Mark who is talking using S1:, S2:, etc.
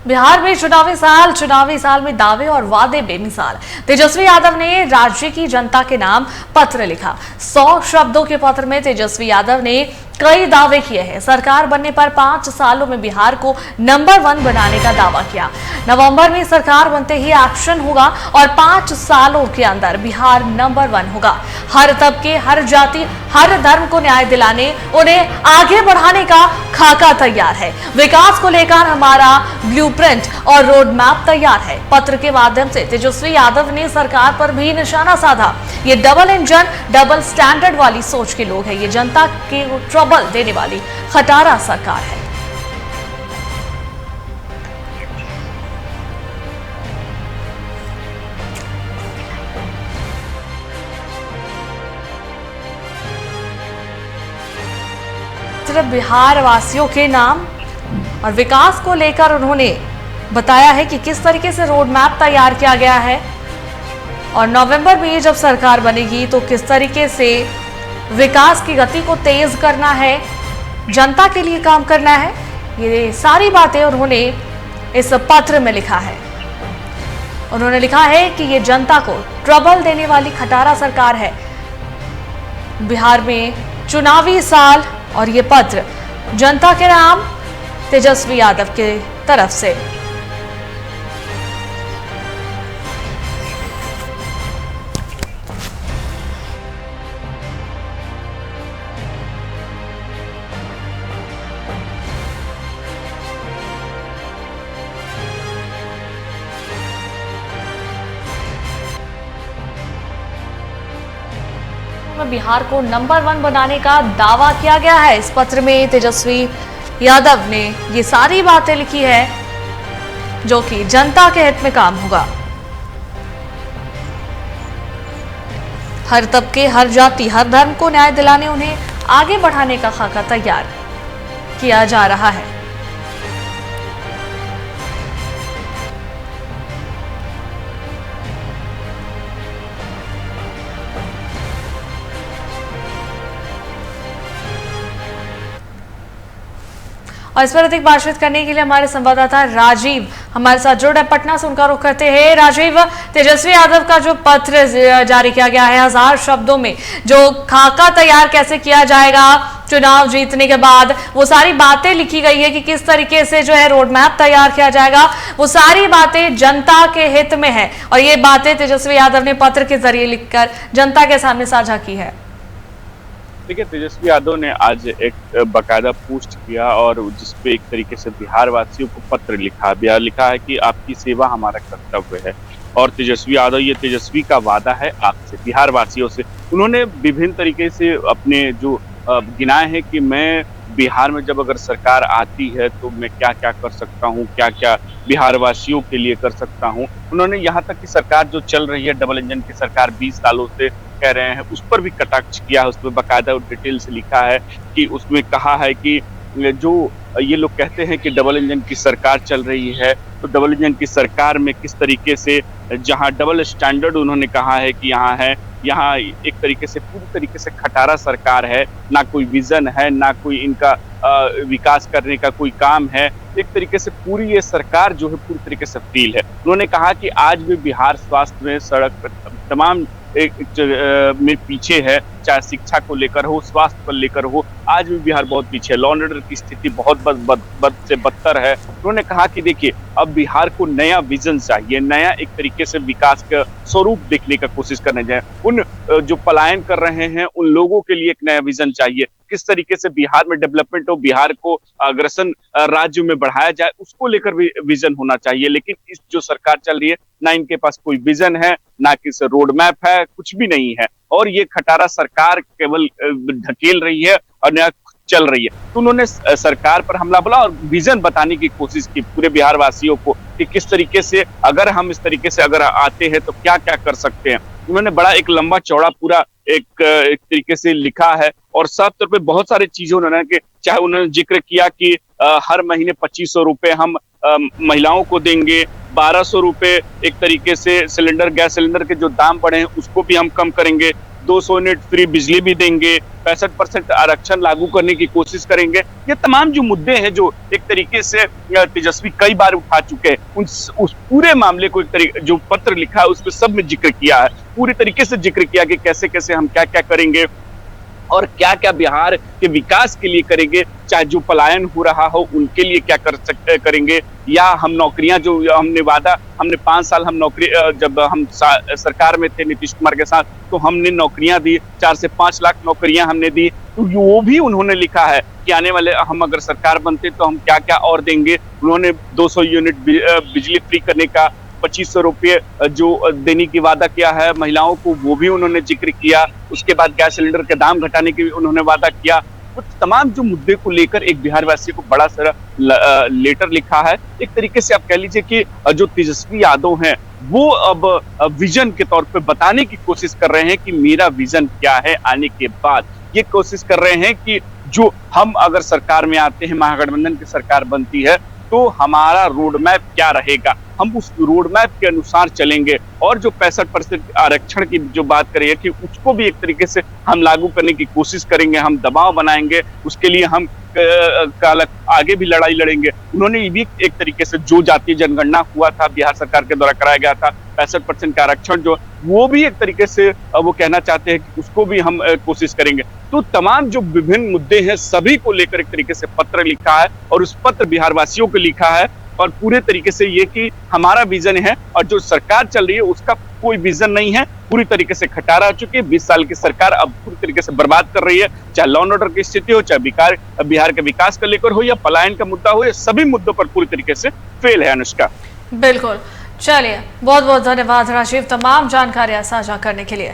S1: बिहार में चुनावी साल में दावे और वादे बेमिसाल। तेजस्वी यादव ने राज्य की जनता के नाम पत्र लिखा। 100 शब्दों के पत्र में तेजस्वी यादव ने कई दावे किए हैं। सरकार बनने पर 5 सालों में बिहार को नंबर 1 बनाने का दावा किया। नवंबर में सरकार बनते ही एक्शन होगा और 5 सालों के अंदर बिहार नंबर 1 होगा। हर तबके, हर जाति, हर धर्म को न्याय दिलाने, उन्हें आगे बढ़ाने का खाका तैयार है। विकास को लेकर हमारा ब्लूप्रिंट और रोड मैप तैयार है। पत्र के माध्यम से तेजस्वी यादव ने सरकार पर भी निशाना साधा। ये डबल इंजन, डबल स्टैंडर्ड वाली सोच के लोग हैं। ये जनता के ट्रबल देने वाली खटारा सरकार है। सिर्फ बिहार वासियों के नाम और विकास को लेकर उन्होंने बताया है कि किस तरीके से रोड मैप तैयार किया गया है और नवंबर में जब सरकार बनेगी तो किस तरीके से विकास की गति को तेज करना है, जनता के लिए काम करना है। ये सारी बातें उन्होंने इस पत्र में लिखा है। उन्होंने लिखा है कि ये जनता को ट्रबल देने वाली खटारा सरकार है। बिहार में चुनावी साल और ये पत्र जनता के नाम तेजस्वी यादव के तरफ से। बिहार को नंबर 1 बनाने का दावा किया गया है। इस पत्र में तेजस्वी यादव ने ये सारी बातें लिखी है जो कि जनता के हित में काम होगा। हर तबके, हर जाति, हर धर्म को न्याय दिलाने, उन्हें आगे बढ़ाने का खाका तैयार किया जा रहा है। और इस पर अधिक बातचीत करने के लिए हमारे संवाददाता राजीव हमारे साथ जुड़ रहे। पटना से उनका रुख करते हैं। राजीव, तेजस्वी यादव का जो पत्र जारी किया गया है 1000 शब्दों में, जो खाका तैयार कैसे किया जाएगा चुनाव जीतने के बाद, वो सारी बातें लिखी गई है कि किस तरीके से जो है रोड मैप तैयार किया जाएगा, वो सारी बातें जनता के हित में है और ये बातें तेजस्वी यादव ने पत्र के जरिए लिखकर जनता के सामने साझा की है।
S2: देखिए, तेजस्वी यादव ने आज एक बाकायदा पोस्ट किया और जिसपे एक तरीके से बिहार वासियों को पत्र लिखा है कि आपकी सेवा हमारा कर्तव्य है। और तेजस्वी यादव, ये तेजस्वी का वादा है आपसे, बिहार वासियों से। उन्होंने विभिन्न तरीके से अपने जो गिनाए हैं कि मैं बिहार में जब अगर सरकार आती है तो मैं क्या क्या कर सकता हूँ, क्या क्या बिहार वासियों के लिए कर सकता हूँ। उन्होंने यहाँ तक कि सरकार जो चल रही है, डबल इंजन की सरकार 20 सालों से कह रहे हैं, उस पर भी कटाक्ष किया है। उसमें बाकायदा डिटेल से लिखा है कि उसमें कहा है कि जो ये लोग कहते हैं कि डबल इंजन की सरकार चल रही है, तो डबल इंजन की सरकार में किस तरीके से, जहां डबल स्टैंडर्ड उन्होंने कहा है कि यहाँ एक तरीके से पूरी तरीके से खटारा सरकार है, ना कोई विजन है, ना कोई इनका विकास करने का कोई काम है। एक तरीके से पूरी ये सरकार जो है पूरी तरीके से फेल है। उन्होंने कहा कि आज भी बिहार स्वास्थ्य में, सड़क, तमाम में पीछे है, चाहे शिक्षा को लेकर हो, स्वास्थ्य को लेकर हो, आज भी बिहार बहुत पीछे है। लॉ एंड ऑर्डर की स्थिति बहुत बद से बदतर है। उन्होंने कहा कि देखिए, अब बिहार को नया विजन चाहिए, नया एक तरीके से विकास का स्वरूप देखने का कोशिश करने जाए। उन जो पलायन कर रहे हैं उन लोगों के लिए एक नया विजन चाहिए। किस तरीके से बिहार में डेवलपमेंट हो, बिहार को अग्रसर राज्य में बढ़ाया जाए, उसको लेकर भी विजन होना चाहिए। लेकिन इस जो सरकार चल रही है, ना इनके पास कोई विजन है, ना किसी रोड मैप है, कुछ भी नहीं है। और ये खटारा सरकार केवल ढकेल रही है और नया चल रही है। तो उन्होंने सरकार पर हमला बोला और विजन बताने की कोशिश की पूरे बिहार वासियों को कि किस तरीके से अगर हम इस तरीके से अगर आते हैं तो क्या क्या कर सकते हैं। उन्होंने बड़ा एक लंबा चौड़ा पूरा एक तरीके से लिखा है और साफ तौर पे बहुत सारी चीजें उन्होंने, चाहे उन्होंने जिक्र किया कि हर महीने 2500 रुपए हम महिलाओं को देंगे, 1200 रुपए एक तरीके से सिलेंडर, गैस सिलेंडर के जो दाम बढ़े हैं उसको भी हम कम करेंगे, 200 यूनिट फ्री बिजली भी देंगे, 65% आरक्षण लागू करने की कोशिश करेंगे। ये तमाम जो मुद्दे हैं जो एक तरीके से तेजस्वी कई बार उठा चुके हैं, उस पूरे मामले को एक तरीके जो पत्र लिखा है उसमें सब में जिक्र किया है, पूरी तरीके से जिक्र किया कि कैसे कैसे हम क्या क्या करेंगे और क्या क्या बिहार के विकास के लिए करेंगे, चाहे जो पलायन हो रहा हो उनके लिए क्या करेंगे, या हम नौकरियां जो हमने 5 साल हम नौकरी जब हम सरकार में थे नीतीश कुमार के साथ, तो हमने नौकरियां दी, 4 से 5 लाख नौकरियां हमने दी, तो वो भी उन्होंने लिखा है कि आने वाले हम अगर सरकार बनते तो हम क्या क्या और देंगे। उन्होंने 200 यूनिट बिजली फ्री करने का, 2500 रुपये जो देने की वादा किया है महिलाओं को, वो भी उन्होंने जिक्र किया। उसके बाद गैस सिलेंडर के दाम घटाने की उन्होंने वादा किया। कुछ तमाम जो मुद्दे को लेकर एक बिहार वासी को बड़ा सारा लेटर लिखा है। एक तरीके से आप कह लीजिए कि जो तेजस्वी यादव हैं वो अब विजन के तौर पे बताने की कोशिश कर रहे हैं कि मेरा विजन क्या है आने के बाद। ये कोशिश कर रहे हैं कि जो हम अगर सरकार में आते हैं, महागठबंधन की सरकार बनती है, तो हमारा रोड मैप क्या रहेगा, हम उस रोड मैप के अनुसार चलेंगे। और जो 65% आरक्षण की जो बात करें कि उसको भी एक तरीके से हम लागू करने की कोशिश करेंगे, हम दबाव बनाएंगे, उसके लिए हम आगे भी लड़ाई लड़ेंगे। उन्होंने ये भी एक तरीके से जो जातीय जनगणना हुआ था बिहार सरकार के द्वारा कराया गया था, 65% का आरक्षण जो, वो भी एक तरीके से वो कहना चाहते हैं कि उसको भी हम कोशिश करेंगे। तो तमाम जो विभिन्न मुद्दे हैं सभी को लेकर एक तरीके से पत्र लिखा है और उस पत्र बिहार वासियों को लिखा है और पूरे तरीके से ये कि हमारा विजन है और जो सरकार चल रही है उसका कोई विजन नहीं है, पूरी तरीके से खटारा हो चुकी है। 20 साल की सरकार अब पूरी तरीके से बर्बाद कर रही है, चाहे लॉ एंड ऑर्डर की स्थिति हो, चाहे बिहार के विकास को लेकर हो या पलायन का मुद्दा हो, ये सभी मुद्दों पर पूरी तरीके से फेल है। अनुष्का,
S1: बिल्कुल, चलिए बहुत बहुत धन्यवाद राजीव तमाम जानकारियां साझा करने के लिए।